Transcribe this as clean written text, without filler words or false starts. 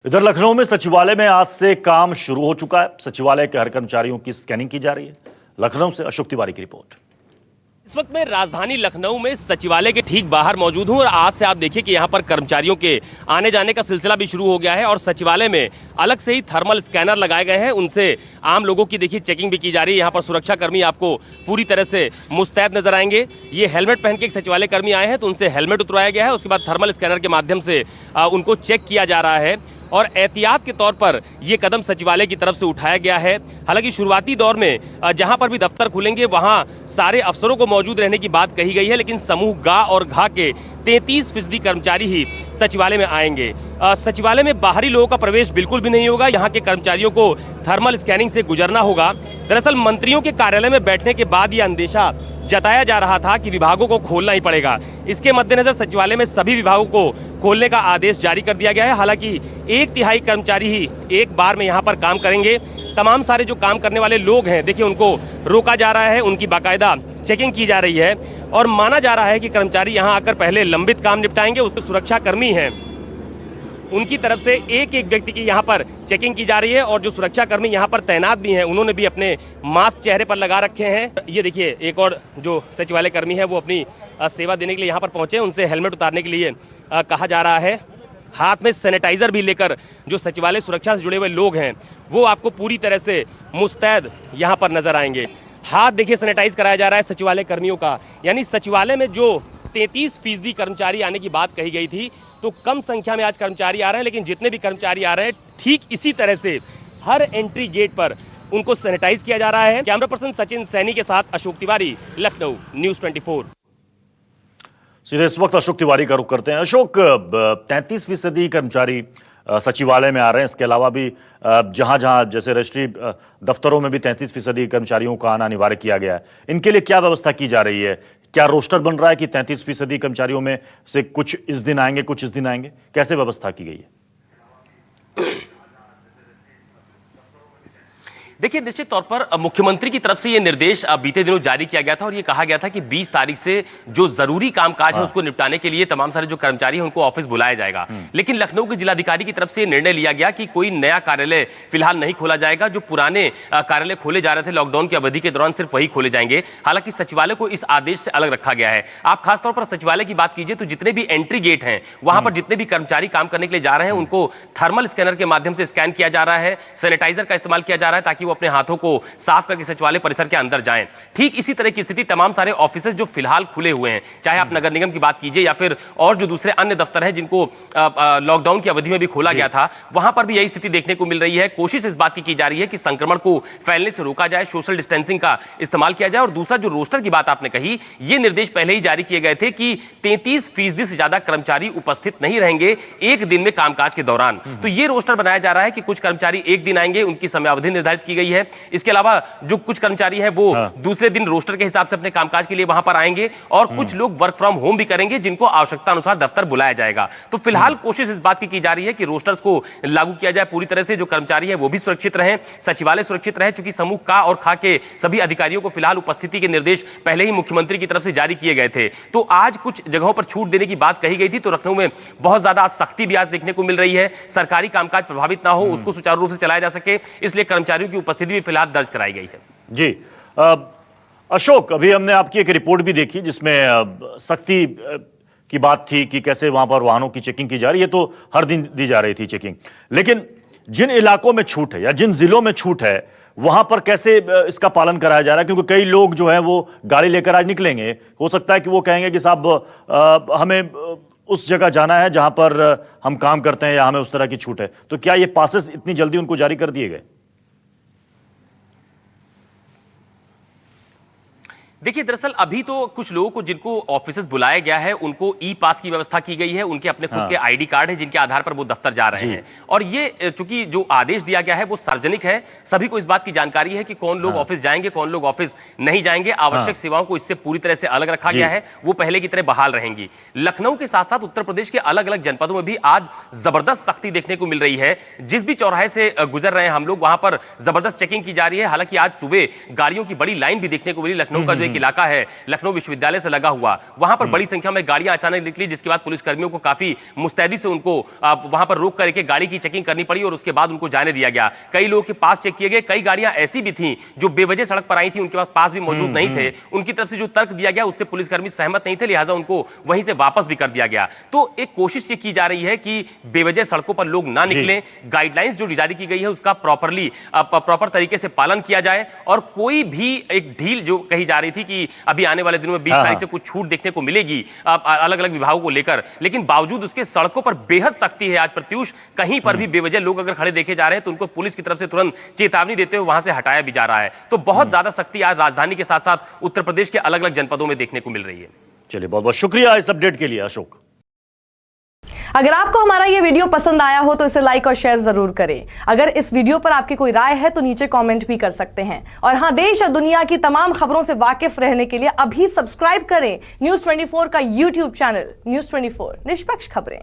इधर लखनऊ में सचिवालय में आज से काम शुरू हो चुका है। सचिवालय के हर कर्मचारियों की स्कैनिंग की जा रही है। लखनऊ से अशोक तिवारी की रिपोर्ट। इस वक्त मैं राजधानी लखनऊ में सचिवालय के ठीक बाहर मौजूद हूं और आज से आप देखिए कि यहां पर कर्मचारियों के आने जाने का सिलसिला भी शुरू हो गया है और सचिवालय में अलग से ही थर्मल स्कैनर लगाए गए हैं। उनसे आम लोगों की देखिए चेकिंग भी की जा रही है। यहां पर सुरक्षा कर्मी आपको पूरी तरह से मुस्तैद नजर आएंगे। ये हेलमेट पहन के एक सचिवालय कर्मी आए हैं तो उनसे हेलमेट उतरवाया गया है। उसके बाद थर्मल स्कैनर के माध्यम से उनको चेक किया जा रहा है और एहतियात के तौर पर यह कदम सचिवालय की तरफ से उठाया गया है। हालांकि शुरुआती दौर में जहां पर भी दफ्तर खुलेंगे वहां सारे अफसरों को मौजूद रहने की बात कही गई है, लेकिन समूह गा और घा के 33% कर्मचारी ही सचिवालय में आएंगे। सचिवालय में बाहरी लोगों का प्रवेश बिल्कुल भी नहीं होगा। यहाँ के कर्मचारियों को थर्मल स्कैनिंग से गुजरना होगा। दरअसल मंत्रियों के कार्यालय में बैठने के बाद यह अंदेशा जताया जा रहा था कि विभागों को खोलना ही पड़ेगा। इसके मद्देनजर सचिवालय में सभी विभागों को खोलने का आदेश जारी कर दिया गया है। हालांकि 1/3 कर्मचारी ही एक बार में यहां पर काम करेंगे। तमाम सारे जो काम करने वाले लोग हैं देखिए उनको रोका जा रहा है, उनकी बाकायदा चेकिंग की जा रही है और माना जा रहा है कि कर्मचारी यहां आकर पहले लंबित काम निपटाएंगे। उसके सुरक्षा कर्मी हैं उनकी तरफ से एक एक व्यक्ति की यहां पर चेकिंग की जा रही है और जो सुरक्षा कर्मी यहां पर तैनात भी हैं उन्होंने भी अपने मास्क चेहरे पर लगा रखे हैं। ये देखिए एक और जो सचिवालय कर्मी है वो अपनी सेवा देने के लिए यहां पर पहुंचे। उनसे हेलमेट उतारने के लिए कहा जा रहा है। हाथ में सैनिटाइजर भी लेकर जो सचिवालय सुरक्षा से जुड़े हुए लोग हैं वो आपको पूरी तरह से मुस्तैद यहां पर नजर आएंगे। हाथ देखिए सैनिटाइज कराया जा रहा है सचिवालय कर्मियों का। यानी सचिवालय में जो 33% कर्मचारी आने की बात कही गई थी तो कम संख्या में आज कर्मचारी आ रहे हैं, लेकिन जितने भी कर्मचारी आ रहे हैं ठीक इसी तरह से हर एंट्री गेट पर उनको सैनिटाइज किया जा रहा है। कैमरा पर्सन सचिन सैनी के साथ अशोक तिवारी, लखनऊ, न्यूज़ 24। सीधे इस वक्त अशोक तिवारी का रुख करते हैं। अशोक, 33% कर्मचारी सचिवालय में आ रहे हैं। इसके अलावा भी जहां जहां जैसे रजिस्ट्री दफ्तरों में भी 33% कर्मचारियों का आना अनिवार्य किया गया है। इनके लिए क्या व्यवस्था की जा रही है? क्या रोस्टर बन रहा है कि 33% कर्मचारियों में से कुछ इस दिन आएंगे, कुछ इस दिन आएंगे? कैसे व्यवस्था की गई है? देखिए निश्चित तौर पर मुख्यमंत्री की तरफ से यह निर्देश बीते दिनों जारी किया गया था और यह कहा गया था कि 20 तारीख से जो जरूरी कामकाज है उसको निपटाने के लिए तमाम सारे जो कर्मचारी हैं उनको ऑफिस बुलाया जाएगा। लेकिन लखनऊ के जिलाधिकारी की तरफ से निर्णय लिया गया कि कोई नया कार्यालय फिलहाल नहीं खोला जाएगा। जो पुराने कार्यालय खोले जा रहे थे लॉकडाउन की अवधि के दौरान सिर्फ वही खोले जाएंगे। हालांकि सचिवालय को इस आदेश से अलग रखा गया है। आप खासतौर पर सचिवालय की बात कीजिए तो जितने भी एंट्री गेट हैं वहां पर जितने भी कर्मचारी काम करने के लिए जा रहे हैं उनको थर्मल स्कैनर के माध्यम से स्कैन किया जा रहा है। सैनिटाइजर का इस्तेमाल किया जा रहा है ताकि वो अपने हाथों को साफ करके सचिवालय परिसर के अंदर जाएं। ठीक इसी तरह की स्थिति तमाम सारे ऑफिसेज जो फिलहाल खुले हुए हैं, चाहे आप नगर निगम की बात कीजिए या फिर और जो दूसरे अन्य दफ्तर हैं जिनको लॉकडाउन की अवधि में भी खोला गया था, वहां पर भी यही स्थिति देखने को मिल रही है। कोशिश इस बात की जा रही है कि संक्रमण को फैलने से रोका जाए, सोशल डिस्टेंसिंग का इस्तेमाल किया जाए। और दूसरा जो रोस्टर की बात आपने कही, ये निर्देश पहले ही जारी किए गए थे कि 33% से ज्यादा कर्मचारी उपस्थित नहीं रहेंगे एक दिन में कामकाज के दौरान। तो ये रोस्टर बनाया जा रहा है कि कुछ कर्मचारी एक दिन आएंगे, उनकी समयावधि निर्धारित की गई है। इसके अलावा जो कुछ कर्मचारी हैं वो दूसरे दिन रोस्टर के हिसाब से अपने कामकाज के लिए वहां पर आएंगे और कुछ लोग वर्क फ्रॉम होम भी करेंगे जिनको आवश्यकता अनुसार दफ्तर बुलाया जाएगा। तो फिलहाल कोशिश इस बात की जा रही है कि रोस्टर्स को लागू किया जाए पूरी तरह से। जो कर्मचारी हैं वो भी सुरक्षित रहें, सचिवालय सुरक्षित रहे, चूंकि समूह का और खा के सभी अधिकारियों को फिलहाल उपस्थिति के निर्देश पहले ही मुख्यमंत्री की तरफ से जारी किए गए थे। तो आज कुछ जगहों पर छूट देने की बात कही गई थी तो लखनऊ में बहुत ज्यादा सख्ती भी आज देखने को मिल रही है। सरकारी कामकाज प्रभावित ना हो, उसको सुचारू रूप से चलाया जा सके, इसलिए कर्मचारियों की उपस्थिति भी फिलहाल दर्ज कराई गई है। जी अशोक, अभी हमने आपकी एक रिपोर्ट भी देखी जिसमें सख्ती की बात थी कि कैसे वहां पर वाहनों की चेकिंग की जा रही है। तो हर दिन दी जा रही थी चेकिंग, लेकिन जिन इलाकों में छूट है या जिन जिलों में छूट है वहां पर कैसे इसका पालन कराया जा रहा है? क्योंकि कई लोग जो है वो गाड़ी लेकर आज निकलेंगे, हो सकता है कि वो कहेंगे कि साहब हमें उस जगह जाना है जहां पर हम काम करते हैं या हमें उस तरह की छूट है। तो क्या ये पासेस इतनी जल्दी उनको जारी कर दिए गए? देखिए दरअसल अभी तो कुछ लोगों को जिनको ऑफिसेस बुलाया गया है उनको ई पास की व्यवस्था की गई है। उनके अपने खुद के आईडी कार्ड है जिनके आधार पर वो दफ्तर जा रहे हैं। और ये चूंकि जो आदेश दिया गया है वो सार्वजनिक है, सभी को इस बात की जानकारी है कि कौन लोग ऑफिस जाएंगे, कौन लोग ऑफिस नहीं जाएंगे। आवश्यक सेवाओं को इससे पूरी तरह से अलग रखा गया है, वो पहले की तरह बहाल रहेंगी। लखनऊ के साथ साथ उत्तर प्रदेश के अलग अलग जनपदों में भी आज जबरदस्त सख्ती देखने को मिल रही है। जिस भी चौराहे से गुजर रहे हैं हम लोग वहां पर जबरदस्त चेकिंग की जा रही है। हालांकि आज सुबह गाड़ियों की बड़ी लाइन भी देखने को मिली। लखनऊ का जो एक इलाका है लखनऊ विश्वविद्यालय से लगा हुआ, वहां पर बड़ी संख्या में गाड़ियां अचानक निकली, जिसके बाद पुलिसकर्मियों को काफी मुस्तैदी से उनको वहां पर रोक करके गाड़ी की चेकिंग करनी पड़ी और उसके बाद उनको जाने दिया गया। कई लोगों के पास चेक किए गए, कई गाड़ियां ऐसी भी थी जो बेवजह सड़क पर आई थी, उनके पास भी मौजूद नहीं थे। उनकी तरफ से जो तर्क दिया गया उससे पुलिसकर्मी सहमत नहीं थे, लिहाजा उनको वहीं से वापस भी कर दिया गया। तो एक कोशिश ये की जा रही है कि बेवजह सड़कों पर लोग ना निकलें, गाइडलाइंस जो जारी की गई है उसका प्रॉपर तरीके से पालन किया जाए और कोई भी एक ढील जो कही जा रही थी कि अभी आने वाले दिनों में 20 तारीख से कुछ छूट देखने को मिलेगी अलग अलग विभागों को लेकर, लेकिन बावजूद उसके सड़कों पर बेहद सख्ती है आज प्रत्युष। कहीं पर भी बेवजह लोग अगर खड़े देखे जा रहे हैं तो उनको पुलिस की तरफ से तुरंत चेतावनी देते हुए वहां से हटाया भी जा रहा है। तो बहुत ज्यादा सख्ती आज राजधानी के साथ साथ उत्तर प्रदेश के अलग अलग जनपदों में देखने को मिल रही है। चलिए, बहुत बहुत शुक्रिया इस अपडेट के लिए अशोक। अगर आपको हमारा ये वीडियो पसंद आया हो तो इसे लाइक और शेयर जरूर करें। अगर इस वीडियो पर आपकी कोई राय है तो नीचे कमेंट भी कर सकते हैं। और हां, देश और दुनिया की तमाम खबरों से वाकिफ रहने के लिए अभी सब्सक्राइब करें न्यूज़ 24 का यूट्यूब चैनल न्यूज़ 24 निष्पक्ष खबरें।